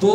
2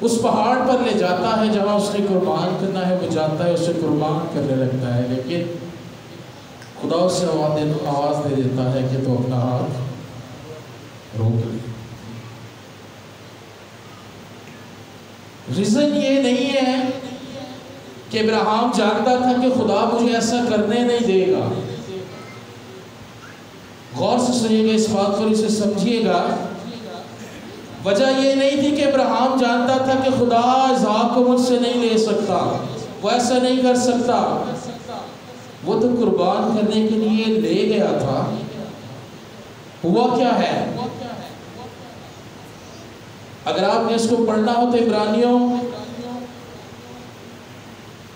اس پہاڑ پر لے جاتا ہے جہاں اس نے قربان کرنا ہے، وہ جاتا ہے، اسے قربان کرنے لگتا ہے، لیکن خدا اس سے آواز دے دیتا ہے کہ تو اپنا ہاتھ روک لے۔ ریزن یہ نہیں ہے کہ ابراہیم جانتا تھا کہ خدا مجھے ایسا کرنے نہیں دے گا۔ غور سے سنیے گا اس بات پر، اسے سمجھیے گا۔ وجہ یہ نہیں تھی کہ ابراہیم جانتا تھا کہ خدا اسحاق کو مجھ سے نہیں لے سکتا، وہ ایسا نہیں کر سکتا۔ وہ تو قربان کرنے کے لیے لے گیا تھا۔ ہوا کیا ہے؟ اگر آپ نے اس کو پڑھنا ہو تو عبرانیوں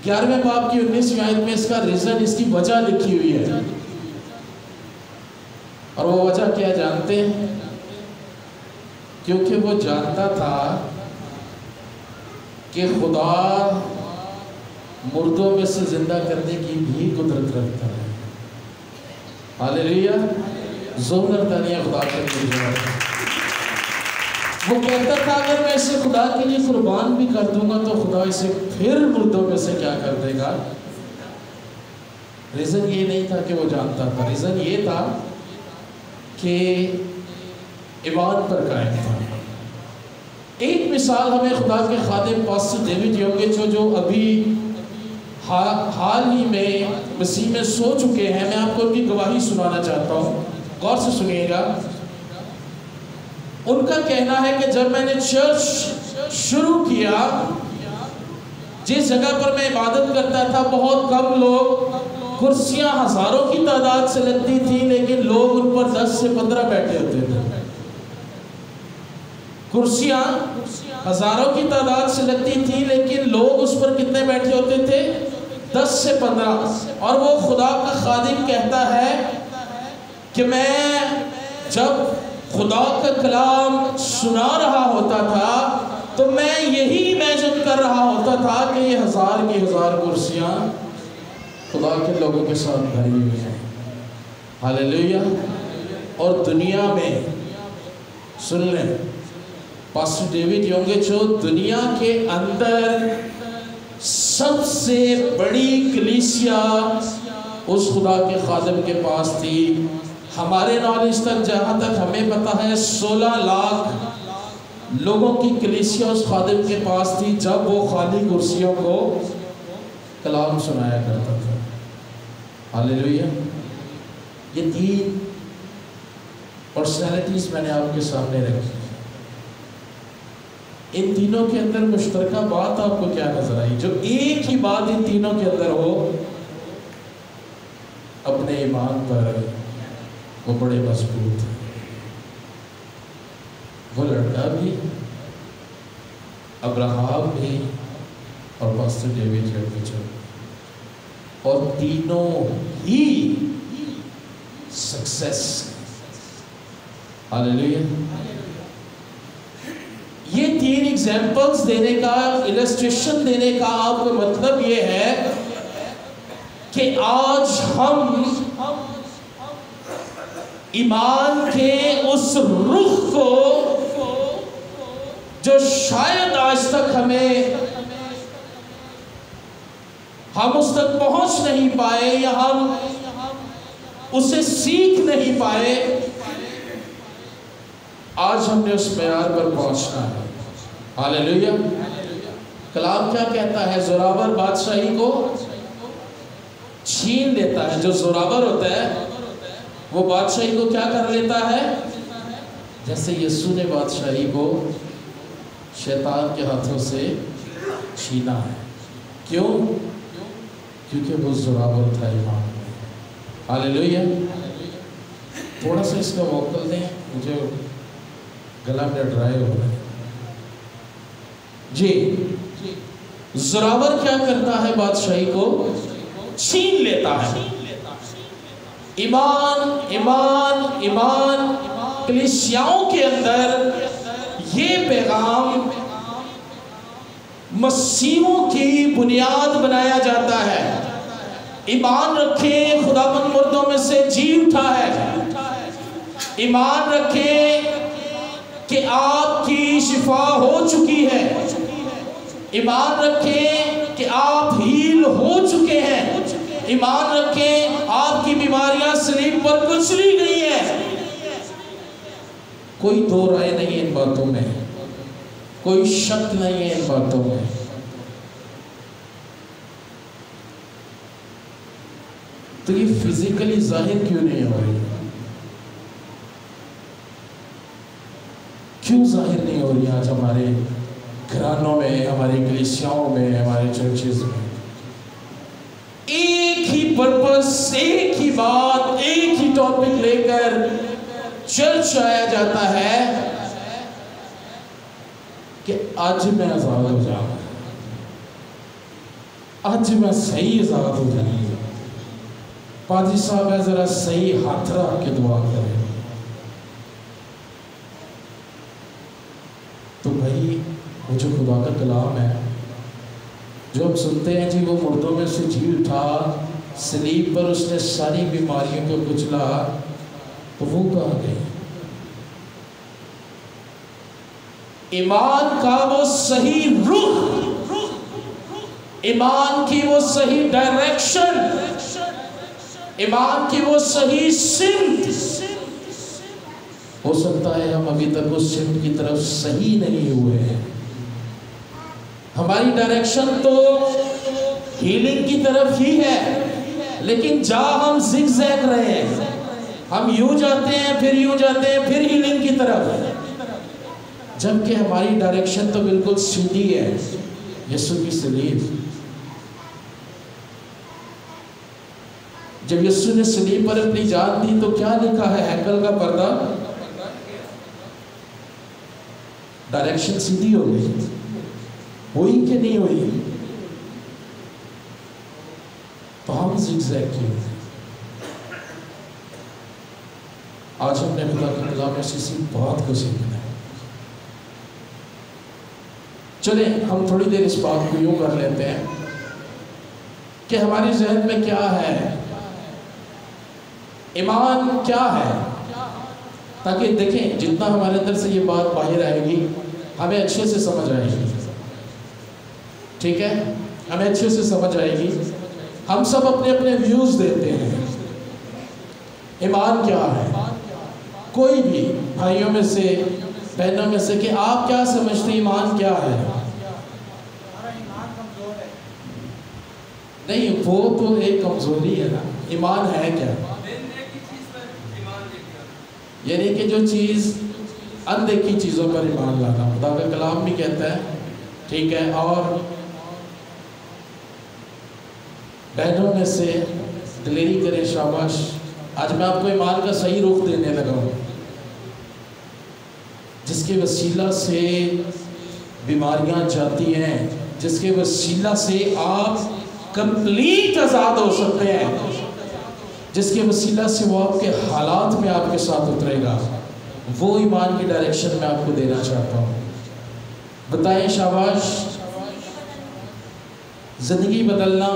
11ویں باب کی 19ویں آیت میں اس کا ریزن، اس کی وجہ لکھی ہوئی ہے، اور وہ وجہ کیا جانتے ہیں؟ کیونکہ وہ جانتا تھا کہ خدا مردوں میں سے زندہ کرنے کی بھی قدرت رکھتا ہے۔ ہاللیلویا، زور تانیہ خدا کے لیے۔ وہ کہتا تھا اگر میں اسے خدا کے لیے قربان بھی کر دوں گا تو خدا اسے پھر مردوں میں سے کیا کر دے گا۔ ریزن یہ نہیں تھا کہ وہ جانتا تھا، ریزن یہ تھا کہ ایمان پر قائم تھا۔ ایک مثال ہمیں خدا کے خادم پاسٹر ڈیوڈ یونگچو جو ابھی حال ہی میں مسیح میں سو چکے ہیں، میں آپ کو ان کی گواہی سنانا چاہتا ہوں، غور سے سنیے گا۔ ان کا کہنا ہے کہ جب میں نے چرچ شروع کیا، جس جگہ پر میں عبادت کرتا تھا بہت کم لوگ، کرسیاں ہزاروں کی تعداد سے لگتی تھی لیکن لوگ ان پر 10 سے 15 بیٹھے ہوتے تھے۔ کرسیاں ہزاروں کی تعداد سے لگتی تھی لیکن لوگ اس پر کتنے بیٹھے ہوتے تھے؟ 10 سے 15۔ اور وہ خدا کا خادم کہتا ہے کہ میں جب خدا کا کلام سنا رہا ہوتا تھا تو میں یہی امیجن کر رہا ہوتا تھا کہ یہ ہزار کی ہزار کرسیاں خدا کے لوگوں کے ساتھ بھری ہوئی ہیں۔ ہاللیلویا۔ اور دنیا میں سن لیں، پاسٹر ڈیوڈ یونگچو دنیا کے اندر سب سے بڑی کلیسیا اس خدا کے خادم کے پاس تھی۔ ہمارے نالج تک جہاں تک ہمیں پتا ہے 16 لاکھ لوگوں کی کلیسیا اس خادم کے پاس تھی جب وہ خالی کرسیوں کو کلام سنایا کرتا تھا۔ ہاللیلویا۔ یہ 3 پرسنالٹیز میں نے آپ کے سامنے رکھی۔ ان تینوں کے اندر مشترکہ بات آپ کو کیا نظر آئی؟ جو ایک ہی بات ان تینوں کے اندر ہو، اپنے ایمان پر وہ بڑے مضبوط ہیں۔ وہ لڑکا بھی، ابراہیم بھی، اور پاسٹر ڈیوڈ یونگچو، اور تینوں ہی سکسیس۔ ہاللیلویا۔ یہ 3 ایگزامپلز دینے کا، السٹریشن دینے کا آپ کو مطلب یہ ہے کہ آج ہم ایمان کے اس رخ کو جو شاید آج تک ہم اس تک پہنچ نہیں پائے یا ہم اسے سیکھ نہیں پائے، آج ہم نے اس معیار پر پہنچنا ہے۔ ہاللیلویا۔ کلام کیا کہتا ہے؟ زوراور بادشاہی کو چھین لیتا ہے۔ جو زوراور ہوتا ہے وہ بادشاہی کو کیا کر لیتا ہے؟ جیسے یسوع نے بادشاہی کو شیطان کے ہاتھوں سے چھینا ہے۔ کیوں؟ کیونکہ وہ زوراور تھا ایمان میں۔ ہاللیلویا۔ تھوڑا سا اس کا ووکل دیں، مجھے گلا میں ڈرائی ہو رہا ہے۔ جی، زوراور کیا کرتا ہے؟ بادشاہی کو چھین لیتا ہے۔ ایمان ایمان ایمان کلیسیاؤں کے اندر یہ پیغام مسیحوں کی بنیاد بنایا جاتا ہے۔ ایمان رکھیں، خداوند مردوں میں سے جی اٹھا ہے۔ ایمان رکھیں کہ آپ کی شفا ہو چکی ہے۔ ایمان رکھیں کہ آپ ہیل ہو چکے ہیں، ایمان رکھیں آپ کی بیماریاں صلیب پر کچلی گئی ہیں۔ کوئی دو رائے نہیں ہے ان باتوں میں، کوئی شک نہیں ہے ان باتوں میں۔ تو یہ فزیکلی ظاہر کیوں نہیں ہو رہی؟ کیوں ظاہر نہیں ہو رہی آج ہمارے گھرانوں میں، ہماری کلیسیاؤں میں، ہمارے چرچز میں؟ ایک ہی پرپس، ایک ہی بات، ایک ہی ٹاپک لے کر چرچ آیا جاتا ہے کہ آج میں آزاد ہو جاؤں، آج میں صحیح آزاد ہو جاؤں۔ پادری صاحب ہے ذرا صحیح ہاتھ رکھ کے دعا کریں۔ تو بھائی وہ جو خدا کا کلام ہے جو ہم سنتے ہیں جی، وہ مردوں میں سے جی اٹھا، صلیب پر اس نے ساری بیماریوں کو کچلا، تو وہ کہاں گئی؟ ایمان کا وہ صحیح رخ، ایمان کی وہ صحیح ڈائریکشن، ایمان کی وہ صحیح سمت، ہو سکتا ہے ہم ابھی تک اس سمت کی طرف صحیح نہیں ہوئے ہیں۔ ہماری ڈائریکشن تو ہیلنگ کی طرف ہی ہے، لیکن جا ہم زگ زیگ رہے ہیں، ہم یوں جاتے ہیں پھر یوں جاتے ہیں پھر ہیلنگ کی طرف، جبکہ ہماری ڈائریکشن تو بالکل سیدھی ہے، یسوع کی صلیب۔ جب یسوع نے صلیب پر اپنی جان دی تو کیا لکھا ہے؟ ہیکل کا پردہ، ڈائریکشن سیدھی ہو گئی، ہوئی کہ نہیں ہوئی؟ تو ہم زگ زیگ کیوں؟ آج ہم نے خدا کے کلام میں اسی بات کو سیکھنا ہے۔ چلیں ہم تھوڑی دیر اس بات کو یوں کر لیتے ہیں کہ ہماری ذہن میں کیا ہے، ایمان کیا ہے، تاکہ دیکھیں جتنا ہمارے اندر سے یہ بات باہر آئے گی ہمیں اچھے سے سمجھ آئے گی، ٹھیک ہے؟ ہمیں اچھے سے سمجھ آئے گی۔ ہم سب اپنے اپنے ویوز دیتے ہیں، ایمان کیا ہے؟ کوئی بھی بھائیوں میں سے، بہنوں میں سے، کہ آپ کیا سمجھتے ہیں ایمان کیا ہے؟ نہیں، وہ تو ایک کمزوری ہے نا، ایمان ہے کیا؟ یعنی کہ جو چیز اندیکھی چیزوں پر ایمان لانا، خدا کا کلام بھی کہتا ہے، ٹھیک ہے؟ اور بہنوں میں سے دلیری کریں، شاباش، آج میں آپ کو ایمان کا صحیح رخ دینے لگا ہوں، جس کے وسیلہ سے بیماریاں جاتی ہیں، جس کے وسیلہ سے آپ کمپلیٹ آزاد ہو سکتے ہیں، جس کے وسیلہ سے وہ آپ کے حالات میں آپ کے ساتھ اترے گا، وہ ایمان کی ڈائریکشن میں آپ کو دینا چاہتا ہوں۔ بتائیں شاباش، زندگی بدلنا،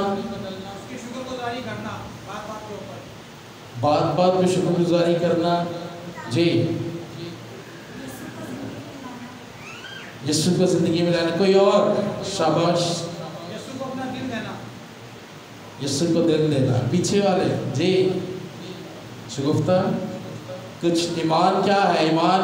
بات بات پہ شکر گزاری کرنا، جی، یسوع کو زندگی میں لانا۔ کوئی اور؟ شاباش، یسوع کو دل دینا۔ پیچھے والے جی، شگفتہ، کچھ ایمان کیا ہے؟ ایمان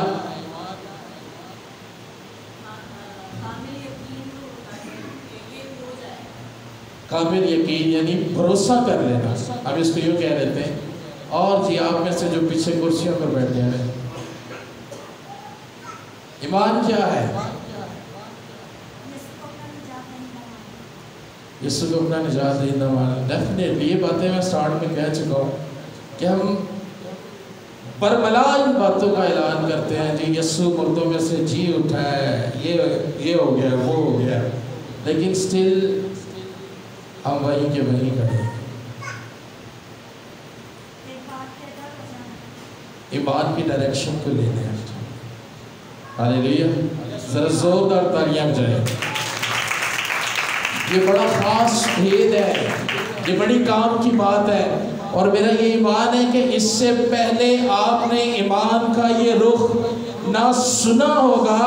کامل یقین، یعنی بھروسہ کر لینا، اب اس کو یوں کہہ لیتے ہیں۔ اور جی آپ میں سے جو پیچھے کرسیوں پر بیٹھے ہیں، ایمان کیا ہے؟ یسوع کو اپنا نجات دہندہ مانا۔ ڈیفینیٹلی یہ باتیں میں سٹارٹ میں کہہ چکا ہوں کہ ہم برملا ان باتوں کا اعلان کرتے ہیں، جی یسوع مردوں میں سے جی اٹھا ہے، یہ ہو گیا، وہ ہو گیا، لیکن سٹل ہم وہیں کے وہیں کھڑے ہیں۔ ایمان کی ڈائریکشن کو لینے ہیں۔ ہالیلویا، ذرا زوردار تالیاں بجائیں۔ یہ بڑا خاص بھید ہے، یہ بڑی کام کی بات ہے، اور میرا یہ ایمان ہے کہ اس سے پہلے آپ نے ایمان کا یہ رخ نہ سنا ہوگا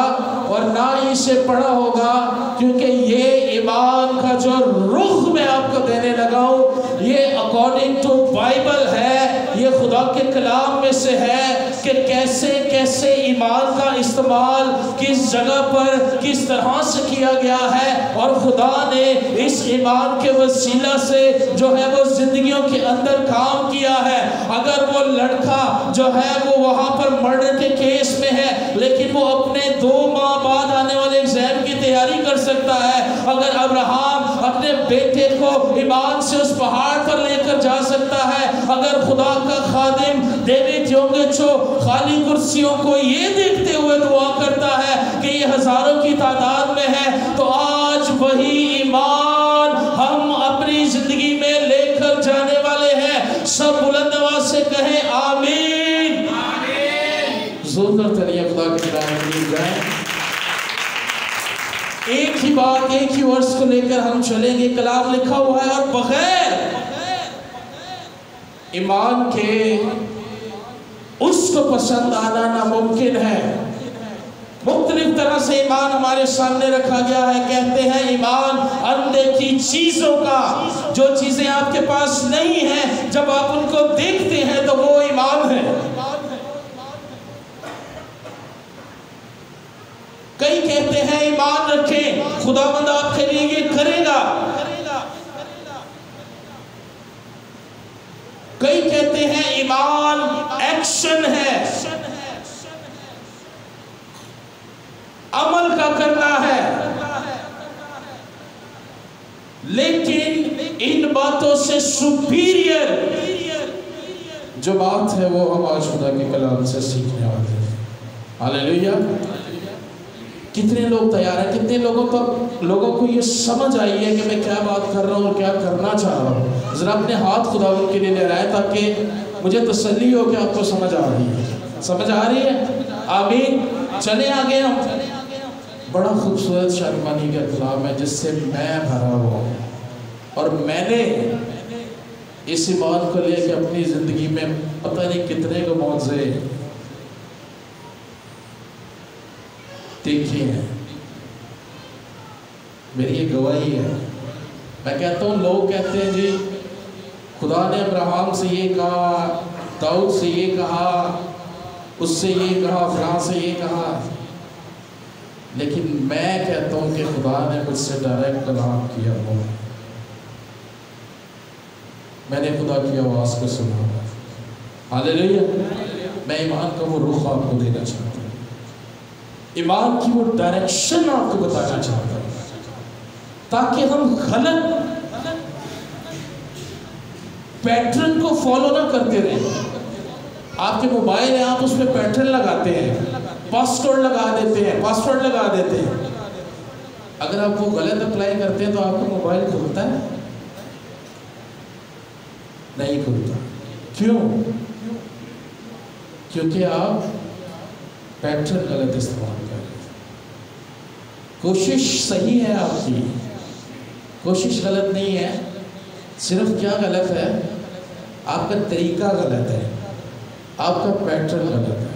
اور نہ اسے پڑھا ہوگا، کیونکہ یہ ایمان کا جو رخ میں آپ کو دینے لگا ہوں یہ اکارڈنگ ٹو بائبل ہے، یہ خدا کے کلام میں سے ہے کہ کیسے کیسے ایمان کا استعمال کس جگہ پر کس طرح سے کیا گیا ہے، اور خدا نے اس ایمان کے وسیلہ سے جو ہے وہ زندگیوں کے اندر کام کیا ہے۔ اگر وہ لڑکا جو ہے وہ وہاں پر مرڈر کے کیس میں ہے لیکن وہ اپنے 2 ماہ بعد آنے والے ایگزام کی تیاری کر سکتا ہے، اگر ابراہم اپنے بیٹے کو ایمان سے اس پہاڑ پر لے کر جا سکتا ہے، اگر خدا کا خادم ڈیوڈ یونگچو خالی کرسیوں کو یہ دیکھتے ہوئے دعا کرتا ہے کہ یہ ہزاروں کی تعداد میں ہے، تو آج وہی ایمان ہم اپنی زندگی میں لے کر جانے والے ہیں۔ سب بلند آواز سے کہیں آمین۔ زور کر چلیے خدا کے کلام کی جائیں۔ ایک ہی بات ایک ہی ورس کو لے کر ہم چلیں گے۔ کلام لکھا ہوا ہے اور بغیر ایمان کے اس کو پسند آنا ناممکن ہے۔ مختلف طرح سے ایمان ہمارے سامنے رکھا گیا ہے۔ کہتے ہیں ایمان اندیکھی چیزوں کا، جو چیزیں آپ کے پاس نہیں ہیں جب آپ ان کو دیکھتے ہیں تو وہ ایمان ہے۔ کئی کہتے ہیں ایمان رکھیں، خداوند آپ کے لیے یہ کرے گا۔ کئی کہتے ہیں ایمان ایکشن ہے، عمل کا کرنا ہے۔ لیکن ان باتوں سے سپیریئر جو بات ہے وہ ہم آج خدا کے کلام سے سیکھنے والے ہیں۔ ہاللیلویہ۔ کتنے لوگ تیار ہیں؟ کتنے لوگوں کو یہ سمجھ آئی ہے کہ میں کیا بات کر رہا ہوں اور کیا کرنا چاہ رہا ہوں؟ ذرا اپنے ہاتھ خداوند کے لیے لے رہا ہے تاکہ مجھے تسلی ہو کہ آپ کو سمجھ آ رہی ہے۔ سمجھ آ رہی ہے؟ آمین۔ چلیں آگے ہم۔ بڑا خوبصورت شادمانی کا کلام ہے جس سے میں بھرا ہوا ہوں، اور میں نے اس ایمان کو لے کے اپنی زندگی میں پتہ نہیں کتنے کو معجزے دیکھے ہیں۔ میری یہ گواہی ہے۔ میں کہتا ہوں، لوگ کہتے ہیں جی خدا نے ابراہم سے یہ کہا، داؤد سے یہ کہا، اس سے یہ کہا، فلاں سے یہ کہا، لیکن میں کہتا ہوں کہ خدا نے مجھ سے ڈائریکٹ کلام کیا ہوا۔ میں نے خدا کی آواز کو سنا۔ ہاللیلویہ۔ میں ایمان کا وہ رخ آپ کو دینا چاہتا ہوں، ایمان کی وہ ڈائریکشن آپ کو بتانا چاہتا ہوں، تاکہ ہم غلط پیٹرن کو فالو نہ کرتے رہیں۔ آپ کے موبائل ہیں، آپ اس پہ پیٹرن لگاتے ہیں، پاسورڈ لگا دیتے ہیں۔ اگر آپ وہ غلط اپلائی کرتے ہیں تو آپ کا موبائل کھلتا ہے؟ نہیں کھلتا۔ کیوں؟ کیونکہ آپ پیٹرن غلط استعمال کر رہے ہیں۔ کوشش صحیح ہے، آپ کی کوشش غلط نہیں ہے، صرف کیا غلط ہے؟ آپ کا طریقہ غلط ہے، آپ کا پیٹرن غلط ہے۔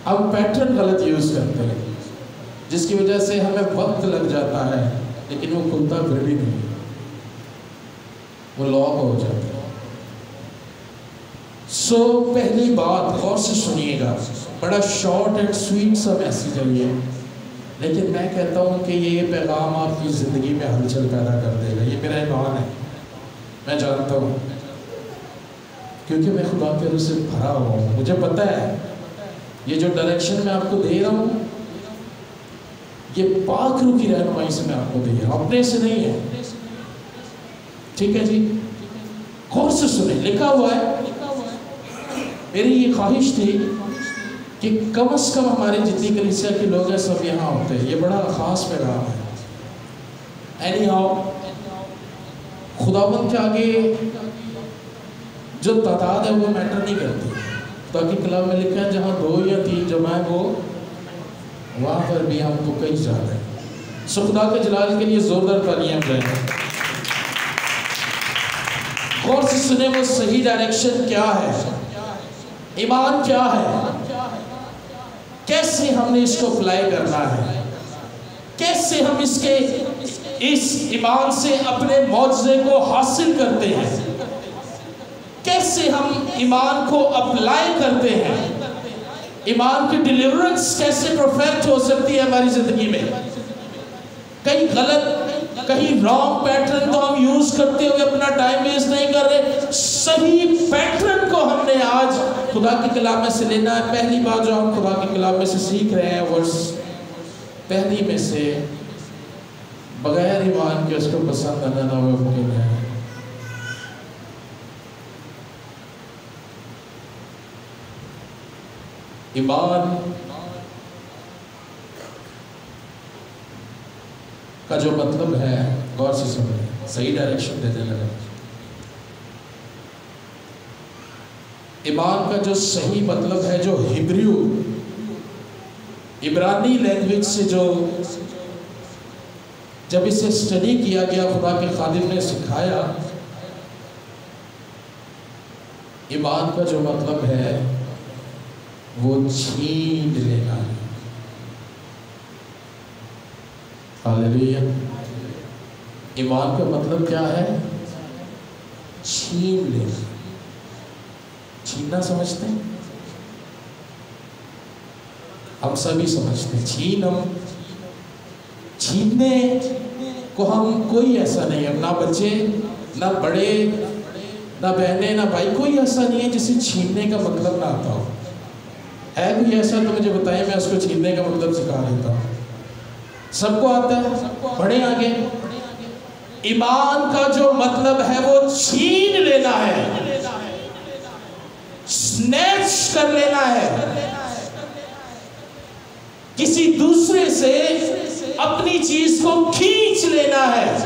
ہم پیٹرن غلط یوز کرتے ہیں جس کی وجہ سے ہمیں وقت لگ جاتا ہے، لیکن وہ کھلتا پھر بھی نہیں، وہ لاک ہو جاتا ہے۔ سو پہلی بات غور سے سنیے گا، بڑا شارٹ اینڈ سویٹ سا میسیج ہے یہ، لیکن میں کہتا ہوں کہ یہ پیغام آپ کی زندگی میں ہلچل پیدا کر دے گا۔ یہ میرا ایمان ہے، میں جانتا ہوں، کیونکہ میں خدا کے روح سے بھرا ہوا ہوں۔ مجھے پتہ ہے یہ جو ڈائریکشن میں آپ کو دے رہا ہوں یہ پاک روح کی رہنمائی سے میں آپ کو دے رہا ہوں، اپنے سے نہیں ہے۔ ٹھیک ہے جی؟ غور سے سنیں، لکھا ہوا ہے۔ میری یہ خواہش تھی کہ کم از کم ہمارے جتنی کلیسیا کے لوگ ہیں سب یہاں ہوتے ہیں۔ یہ بڑا خاص پیغام ہے۔ اینی ہاؤ، خداوند کے آگے جو تعداد ہے وہ میٹر نہیں کرتی، تاکہ کلام میں لکھا ہے جہاں 2 یا 3 جمع ہے وہ وہاں پر بھی ہم کو کئی زیادہ ہے۔ سو خدا کے جلال کے لیے زوردار تالیاں دیں۔ غور سے سنیں، وہ صحیح ڈائریکشن کیا ہے، ایمان کیا ہے، کیسے ہم نے اس کو اپلائی کرنا ہے۔ کیسے ہم اس ایمان سے اپنے معجزے کو حاصل کرتے ہیں، کیسے ہم ایمان کو اپلائی کرتے ہیں، ایمان کی ڈیلیورنس کیسے پرفیکٹ ہو سکتی ہے ہماری زندگی میں۔ کئی غلط، کہیں رانگ پیٹرن تو ہم یوز کرتے ہوئے اپنا ٹائم ویسٹ نہیں کر رہے، صحیح پیٹرن کو ہم نے آج خدا کے کلام میں سے لینا ہے۔ پہلی بات جو ہم خدا کے کلام میں سے سیکھ رہے ہیں، ورس پہلی میں سے، بغیر ایمان کے اس کو پسند کرنا ناممکن ہے۔ ایمان کا جو مطلب ہے، غور سے سمجھیں، صحیح ڈائریکشن دینے لگا۔ ایمان کا جو صحیح مطلب ہے، جو ہبریو عبرانی لینگویج سے جب اسے اسٹڈی کیا گیا، خدا کے خادم نے سکھایا، ایمان کا جو مطلب ہے وہ چھین لینا ہے۔ ہاللیلویا۔ ایمان کا مطلب کیا ہے؟ چھین لینا۔ چھیننا سمجھتے ہیں؟ ہم سبھی سمجھتے ہیں۔ چھیننے کو ہم کوئی ایسا نہیں ہے، نہ بچے، نہ بڑے، نہ بہنیں، نہ بھائی، کوئی ایسا نہیں ہے جسے چھیننے کا مطلب نہ آتا ہو۔ ہے کوئی ایسا تو مجھے بتائیں، میں اس کو چھیننے کا مطلب سکھا دیتا ہوں۔ سب کو آتا ہے، پڑھیں آگے۔ ایمان کا جو مطلب ہے وہ چھین لینا ہے، سنیچ کر لینا ہے، کسی دوسرے سے اپنی چیز کو کھینچ لینا ہے۔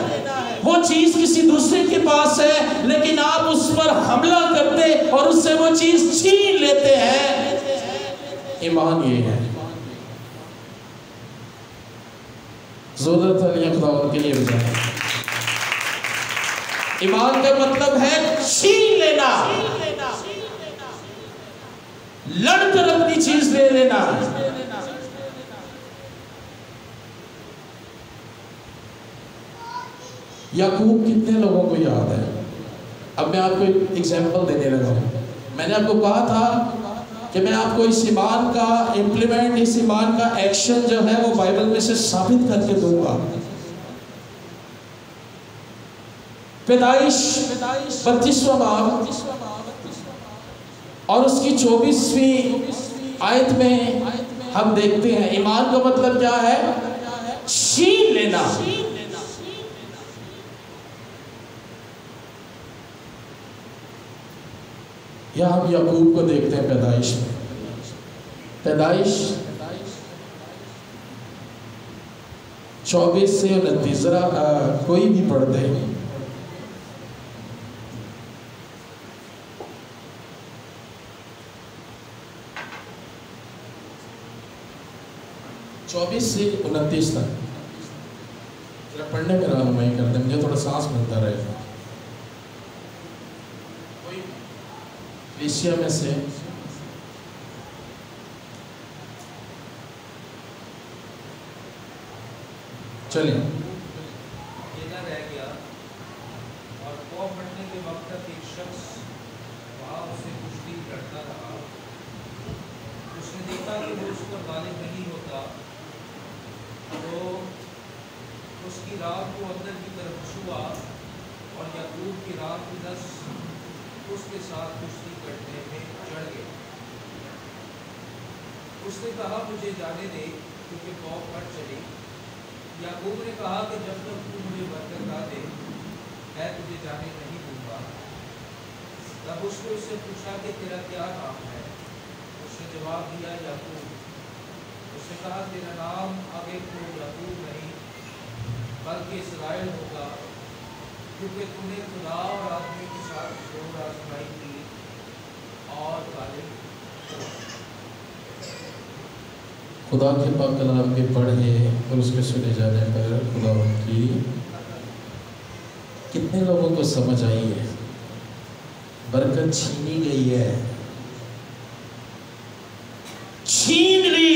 وہ چیز کسی دوسرے کے پاس ہے لیکن آپ اس پر حملہ کرتے اور اس سے وہ چیز چھین لیتے ہیں۔ ایمان یہ ہے۔ ضرورت علیہ خدا ان کے لیے بجانا۔ ایمان کا مطلب ہے چھین لینا، لڑ کر اپنی چیز لے لینا۔ یعقوب کتنے لوگوں کو یاد ہے؟ اب میں آپ کو ایک ایگزامپل دینے لگا ہوں۔ میں نے آپ کو کہا تھا کہ میں آپ کو اس ایمان کا امپلیمنٹ، اس ایمان کا ایکشن جو ہے وہ بائبل میں سے ثابت کر کے دوں گا۔ پیدائش 32واں باب اور اس کی 24ویں آیت میں ہم دیکھتے ہیں ایمان کا مطلب کیا ہے؟ چھین لینا۔ یا ہم یعقوب کو دیکھتے ہیں پیدائش میں۔ پیدائش 24 سے 29 ذرا کوئی بھی پڑھ دے۔ 24 سے 29 تک ذرا پڑھنے میں رہنمائی کر دیں، مجھے تھوڑا سانس ملتا رہے گا۔ کلیسیا میں سے چلیں۔ اکیلا رہ گیا اور پاؤ پھٹنے کے وقت تک ایک شخص وہاں اسے کشتی لڑتا رہا۔ اس نے دیکھا کہ وہ اس پر غالب نہیں ہوتا تو اس کی رات کو اندر کی طرف چھوا اور یعقوب کی رات کی نس اس کے ساتھ کشتی کرنے میں چڑھ گیا۔ اس نے کہا مجھے جانے دے کیونکہ پاؤ پھٹ چلی۔ یعقوب نے کہا کہ جب تک تو مجھے برکت نہ دے میں تجھے جانے نہیں دوں گا۔ تب اس نے اس سے پوچھا کہ تیرا کیا نام ہے؟ اس نے جواب دیا یعقوب۔ اس نے کہا تیرا نام آگے تو یعقوب نہیں بلکہ اسرائیل ہوگا، کیونکہ تم نے خدا اور آدمی کے ساتھ زور آزمائی کی اور غالب ہوا۔ خدا کے پاک کلام کے پڑھے اور اس کے سنے جانے پر خدا ان کی کتنے لوگوں کو سمجھ آئی ہے؟ برکت چھینی گئی ہے، چھین لی۔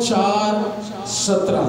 4:17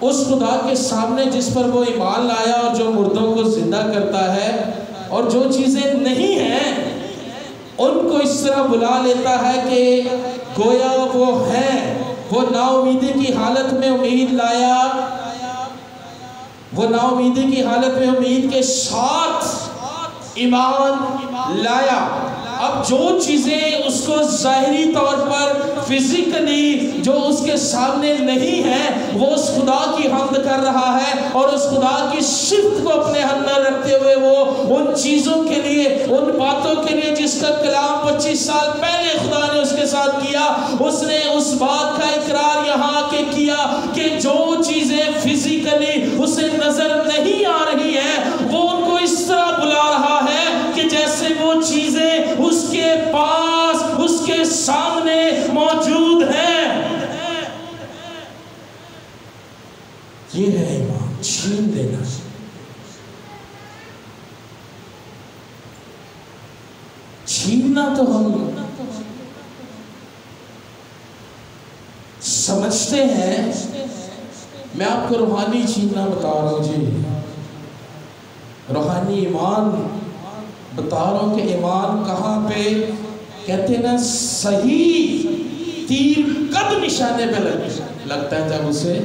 اس خدا کے سامنے جس پر وہ ایمان لایا اور جو مردوں کو زندہ کرتا ہے اور جو چیزیں نہیں ہیں ان کو اس طرح بلا لیتا ہے کہ گویا وہ ہیں. وہ نا امیدی کی حالت میں امید لایا، وہ نا امیدی کی حالت میں امید کے ساتھ ایمان لایا. اب جو چیزیں اس کو ظاہری طور پر فزیکلی جو اس کے سامنے نہیں ہیں وہ اس خدا کی حمد کر رہا ہے اور اس خدا کی صفت کو اپنے اندر رکھتے ہوئے وہ ان چیزوں کے لیے، ان باتوں کے لیے جس کا کلام 25 سال پہلے خدا نے اس کے ساتھ کیا، اس نے اس بات کا اقرار یہاں کے کیا کہ جو چیزیں فزیکلی اسے نظر نہیں آ رہی ہیں وہ ان کو اس طرح بلا رہا ہے کہ جیسے وہ چیزیں اس کے پاس، اس کے سامنے موجود ہیں. یہ ہے ایمان، چھین لینا. چھیننا تو ہم سمجھتے ہیں. میں آپ کو روحانی چھیننا بتا رہا ہوں جی، روحانی ایمان بتا رہا ہوں کہ ایمان کہاں پہ کہتے ہیں نا صحیح تیر کب نشانے پہ لگتا ہے؟ جب اسے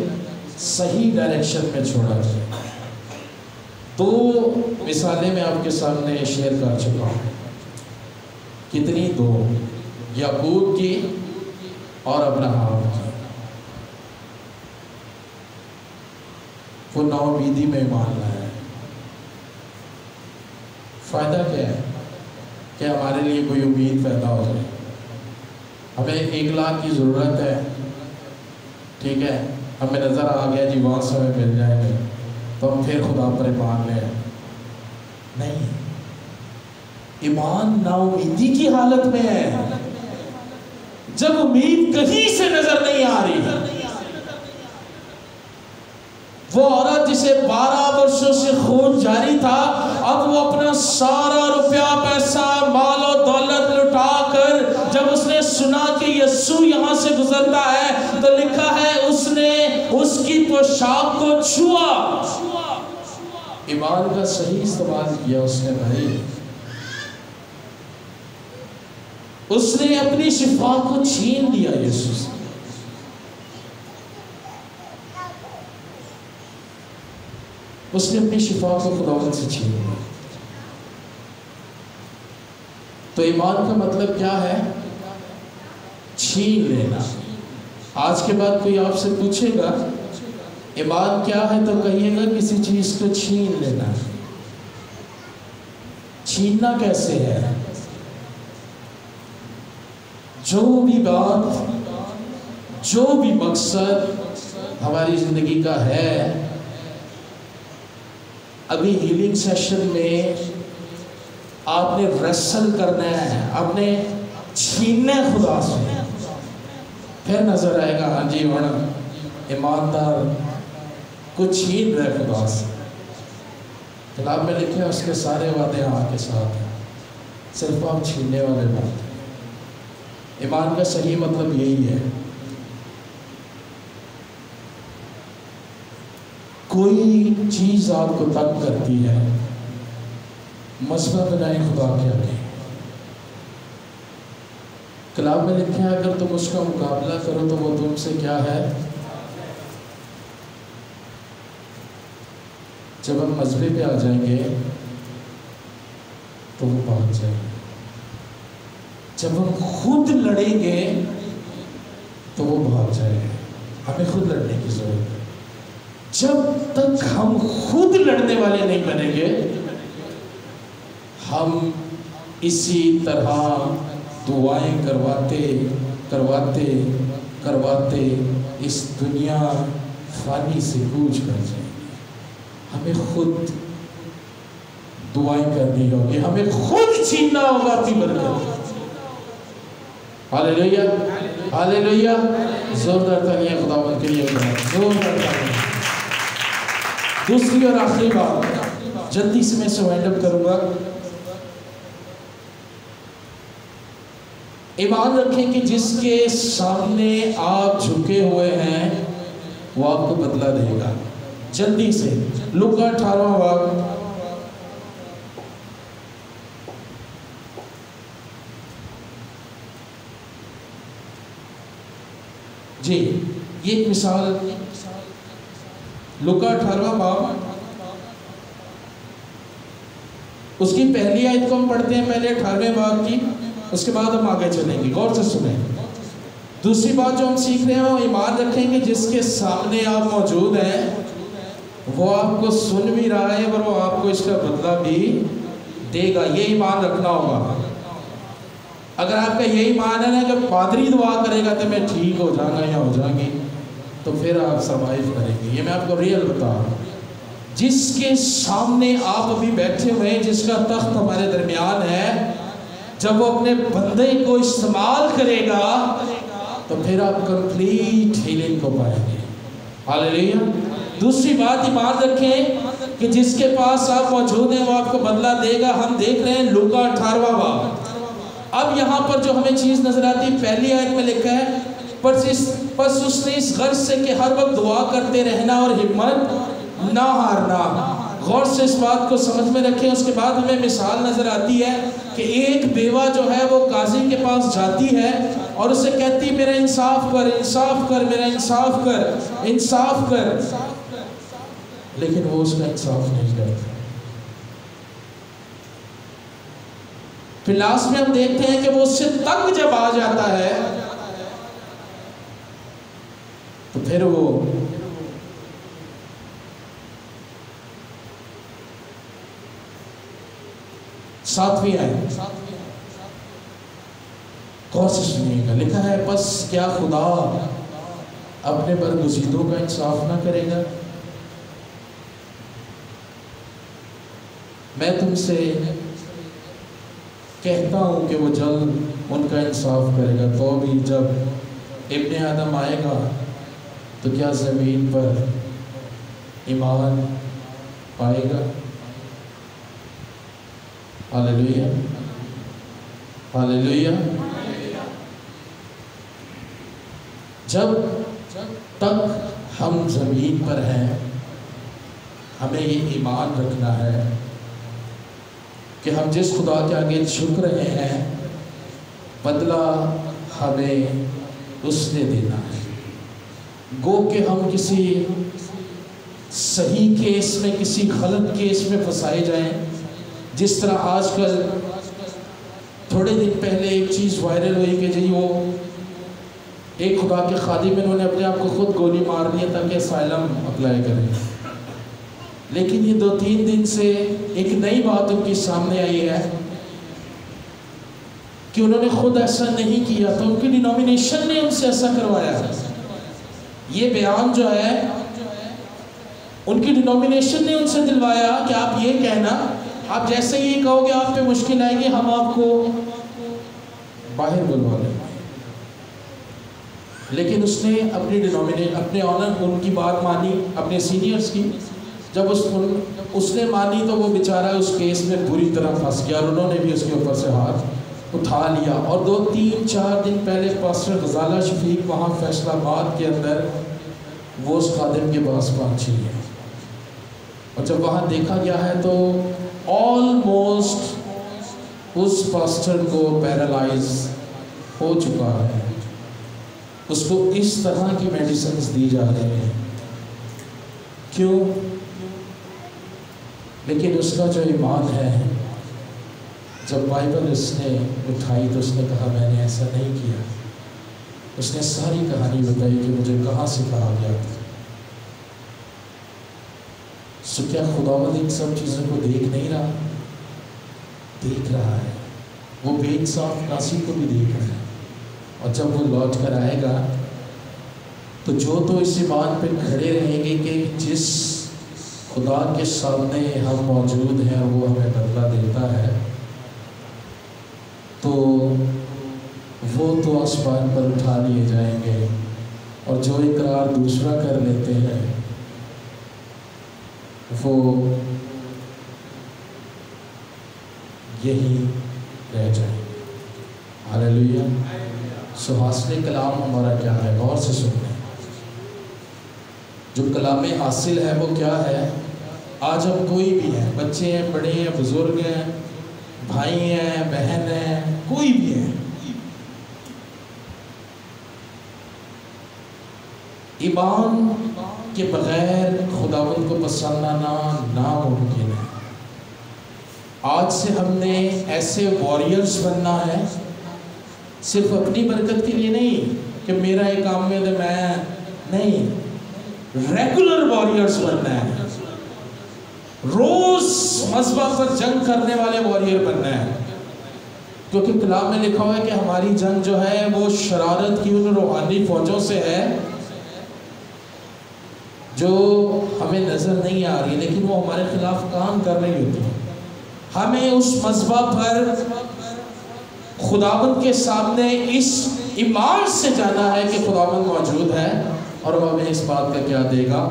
صحیح ڈائریکشن میں چھوڑا جائے. دو مثالیں میں آپ کے سامنے شیئر کر چکا ہوں. کتنی؟ دو، یعقوب کی اور ابراہیم کی. وہ نا امیدی میں ایمان لایا. فائدہ کیا ہے کہ ہمارے لیے کوئی امید پیدا ہو جائے. ہمیں 1 لاکھ کی ضرورت ہے، ٹھیک ہے، ہمیں نظر آ گیا جی وہاں سے ہمیں مل جائیں گے تو ہم پھر خدا پر ایمان لیں. نہیں، ایمان نا امیدی کی حالت میں ہے، جب امید کہیں سے نظر نہیں آ رہی. وہ عورت جسے 12 برسوں سے خون جاری تھا، اب وہ اپنا سارا روپیہ پیسہ مال و دولت لٹا کر جب اس نے سنا کہ یسوع یہاں سے گزرتا ہے تو لکھا ہے اس نے اس کی پوشاک کو چھوا. ایمان کا صحیح استعمال کیا اس نے بھائی. اس نے اپنی شفا کو چھین لیا یسوع سے. اس نے اپنی شفا کو خداوند سے چھین لیا. تو ایمان کا مطلب کیا ہے؟ چھین لینا. آج کے بعد کوئی آپ سے پوچھے گا ایمان کیا ہے تو کہیے گا کسی چیز کو چھین لینا. چھیننا کیسے ہے؟ جو بھی بات، جو بھی مقصد ہماری زندگی کا ہے، ابھی ہیلنگ سیشن میں آپ نے ریسل کرنا ہے، آپ نے چھیننا ہے خدا سے. پھر نظر آئے گا ہاں جی ہوں ایماندار کچھ چھین رہے خدا سے. کتاب میں لکھے اس کے سارے وعدے ہاں کے ساتھ ہیں، صرف آپ چھیننے والے بات. ایمان کا صحیح مطلب یہی ہے. کوئی چیز آپ کو تنگ کرتی ہے، مسئلہ بنائے خدا کے آگے. کلام میں لکھا ہے اگر تم اس کا مقابلہ کرو تو وہ تم سے کیا ہے؟ جب ہم مذہبے پہ آ جائیں گے تو وہ بھاگ جائیں گے. جب ہم خود لڑیں گے تو وہ بھاگ جائیں گے. ہمیں خود لڑنے کی ضرورت ہے. جب تک ہم خود لڑنے والے نہیں بنیں گے ہم اسی طرح دعائیں کرواتے اس دنیا فانی سے کوچ کر جائیں گے. ہمیں خود دعائیں کرنی ہوگی، ہمیں خود چھیننا ہوگا اپنی برکت. ہاللیلویا ہاللیلویا. زوردار تالیاں خداوند کے لیے زوردار تالیاں. دوسری اور آخری بات جلدی سے میں سے وائنڈ اپ کروں گا. ایمان رکھیں کہ جس کے سامنے آپ جھکے ہوئے ہیں وہ آپ کو بدلہ دے گا جلدی سے۔ لوکا 18واں باب جی، یہ ایک مثال، لوکا 18واں باب اس کی پہلی آیت کو ہم پڑھتے ہیں، پہلے 18ویں باب کی، اس کے بعد ہم آگے چلیں گے، غور سے سنیں۔ دوسری بات جو ہم سیکھ رہے ہیں وہ ایمان رکھیں کہ جس کے سامنے آپ موجود ہیں وہ آپ کو سن بھی رہا ہے اور وہ آپ کو اس کا بدلہ بھی دے گا، یہ ایمان رکھنا ہوگا۔ اگر آپ کا یہ ایمان ہے نا کہ پادری دعا کرے گا تو میں ٹھیک ہو جاؤں گا یا ہو جائیں گی، تو پھر آپ سروائیو کریں گے۔ یہ میں آپ کو ریئل بتا رہا ہوں، جس کے سامنے آپ ابھی بیٹھے ہوئے ہیں، جس کا تخت ہمارے درمیان ہے، جب وہ اپنے بندے کو استعمال کرے گا تو پھر آپ کمپلیٹ ہیلنگ کو پائیں گے۔ ہاللیلویا۔ دوسری بات ایمان رکھیں کہ جس کے پاس آپ موجود ہیں وہ آپ کو بدلہ دے گا۔ ہم دیکھ رہے ہیں لوکا 18واں باب۔ اب یہاں پر جو ہمیں چیز نظر آتی ہے، پہلی آیت میں لکھا ہے پس اس نے اس غرض سے کہ ہر وقت دعا کرتے رہنا اور ہمت نہ ہارنا۔ غور سے اس بات کو سمجھ میں رکھیں۔ اس کے بعد ہمیں مثال نظر آتی ہے کہ ایک بیوہ جو ہے وہ قاضی کے پاس جاتی ہے اور اسے کہتی میرا انصاف کر، انصاف کر، میرا انصاف کر، انصاف کر، لیکن وہ اس کا انصاف نہیں کرتا۔ پھر لاسٹ میں ہم دیکھتے ہیں کہ وہ اس سے تنگ جب آ جاتا ہے تو پھر وہ ساتویں آیت غور سے سنیے گا، لکھا ہے پس کیا خدا اپنے برگزیدوں کا انصاف نہ کرے گا؟ میں تم سے کہتا ہوں کہ وہ جلد ان کا انصاف کرے گا۔ تو بھی جب ابن آدم آئے گا تو کیا زمین پر ایمان پائے گا؟ ہاللیلویا، ہاللیلویا۔ جب تک ہم زمین پر ہیں ہمیں یہ ایمان رکھنا ہے کہ ہم جس خدا کے آگے جھک رہے ہیں بدلہ ہمیں اس نے دینا ہے۔ گو کہ ہم کسی صحیح کیس میں، کسی غلط کیس میں پھنسائے جائیں، جس طرح آج کل تھوڑے دن پہلے ایک چیز وائرل ہوئی کہ جی وہ ایک خدا کے خادم انہوں نے اپنے آپ کو خود گولی مار دیا تاکہ اسائلم اپلائی کریں، لیکن یہ 2-3 دن سے ایک نئی بات ان کی سامنے آئی ہے کہ انہوں نے خود ایسا نہیں کیا، تو ان کی ڈینومینیشن نے ان سے ایسا کروایا۔ یہ بیان جو ہے ان کی ڈینومینیشن نے ان سے دلوایا کہ آپ یہ کہنا، آپ جیسے یہ کہو گے آپ پہ مشکل آئے گی، ہم آپ کو باہر بلوا لیں۔ لیکن اس نے اپنے آنر ان کی بات مانی، اپنے سینئرز کی۔ جب اس نے مانی تو وہ بیچارہ اس کیس میں بری طرح پھنس گیا اور انہوں نے بھی اس کے اوپر سے ہاتھ اٹھا لیا۔ اور 2-3-4 دن پہلے پاسٹر غزالہ شفیق وہاں فیصل آباد کے اندر وہ اس خادم کے پاس پہنچی ہے، اور جب وہاں دیکھا گیا ہے تو آلموسٹ اس پاسٹر کو پیرالائز ہو چکا ہے، اس کو اس طرح کی میڈیسنز دی جا رہی ہیں۔ کیوں؟ لیکن اس کا جو ایمان ہے، جب بائبل اس نے اٹھائی تو اس نے کہا میں نے ایسا نہیں کیا۔ اس نے ساری کہانی بتائی کہ مجھے کہاں سے کہا گیا تھا۔ سو کیا خداوند ان سب چیزوں کو دیکھ نہیں رہا؟ دیکھ رہا ہے، وہ بے انصاف ناسی کو بھی دیکھ رہا ہے، اور جب وہ لوٹ کر آئے گا تو جو تو اس ایمان پہ کھڑے رہیں گے کہ جس خدا کے سامنے ہم موجود ہیں اور وہ ہمیں بدلہ دیتا ہے، تو وہ تو آسمان پر اٹھا لیے جائیں گے، اور جو اقرار دوسرا کر لیتے ہیں وہ یہی رہ جائیں گے۔ ہاللیلویا۔ سو حاصل کلام ہمارا کیا ہے؟ غور سے سنیں۔ جو کلام حاصل ہے وہ کیا ہے؟ آج ہم کوئی بھی ہیں، بچے ہیں، بڑے ہیں، بزرگ ہیں، بھائی ہیں، بہن ہیں، کوئی بھی ہے، ایمان کے بغیر خداوند کو پسند آنا ناممکن ہے۔ آج سے ہم نے ایسے وارئرز بننا ہے، صرف اپنی برکت کے لیے نہیں کہ میرا ایک کام میں تو میں نہیں، ریگولر وارئرز بننا ہے، روز مذبح پر جنگ کرنے والے وارئر بننا ہے، کیونکہ کلام میں لکھا ہوا ہے کہ ہماری جنگ جو ہے وہ شرارت کی ان روحانی فوجوں سے ہے جو ہمیں نظر نہیں آ رہی لیکن وہ ہمارے خلاف کام کر رہی ہوتی ہے۔ ہمیں اس مذبح پر خداوند کے سامنے اس ایمان سے جانا ہے کہ خداوند موجود ہے اور وہ ہمیں اس بات کا کیا دے گا؟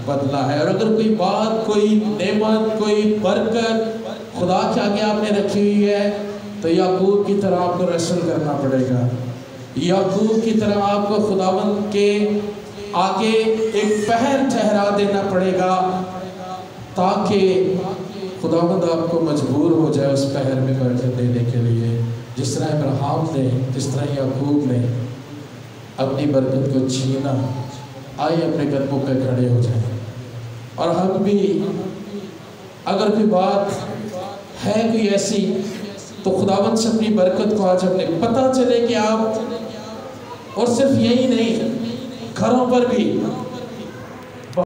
بدلہ ہے۔ اور اگر کوئی بات، کوئی نعمت، کوئی برکت خدا کے آگے آپ نے رکھی ہوئی ہے تو یعقوب کی طرح آپ کو ریسل کرنا پڑے گا، یعقوب کی طرح آپ کو خداوند کے آگے ایک پہر ٹھہرا دینا پڑے گا تاکہ خداوند آپ کو مجبور ہو جائے اس پہر میں برکت دینے کے لیے، جس طرح ابراہیم نے، جس طرح یعقوب نے اپنی برکت کو چھینا۔ آئیے اپنے قدموں پہ کھڑے ہو جائیں، اور ہم بھی اگر کوئی بات ہے کوئی ایسی تو خداوند سے اپنی برکت کو آج اپنے پتہ چلے کہ آپ، اور صرف یہی نہیں، گھروں پر بھی